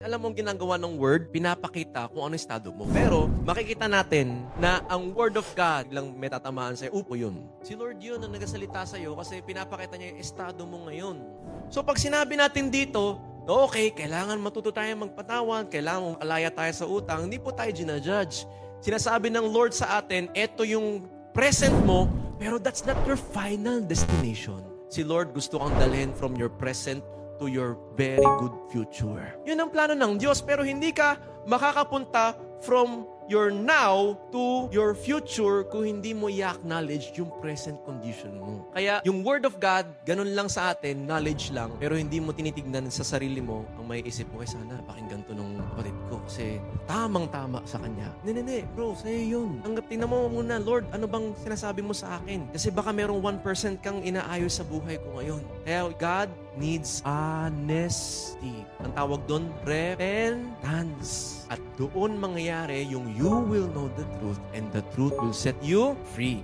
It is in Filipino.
Alam mo ang ginagawa ng Word, pinapakita kung ano estado mo. Pero makikita natin na ang Word of God, lang may tatamaan sa'yo, upo yun. Si Lord yun ang nagasalita sa'yo kasi pinapakita niya yung estado mo ngayon. So pag sinabi natin dito, okay, kailangan matuto tayo magpatawad, kailangan alaya tayo sa utang, hindi po tayo ginajudge. Sinasabi ng Lord sa atin, eto yung present mo, pero that's not your final destination. Si Lord gusto kang dalhin from your present to your very good future. Yun ang plano ng Diyos, pero hindi ka makakapunta from your now to your future kung hindi mo i-acknowledge yung present condition mo. Kaya yung Word of God, ganun lang sa atin, knowledge lang, pero hindi mo tinitignan sa sarili mo ang may isip mo, sana pakinggan to ng kapatid ko kasi tamang-tama sa kanya. Hindi, bro, sa'yo yun. Tingnan mo muna, Lord, ano bang sinasabi mo sa akin? Kasi baka merong 1% kang inaayos sa buhay ko ngayon. Kaya God needs honesty. Ang tawag doon, repentance. At doon mangyayari yung you will know the truth and the truth will set you free.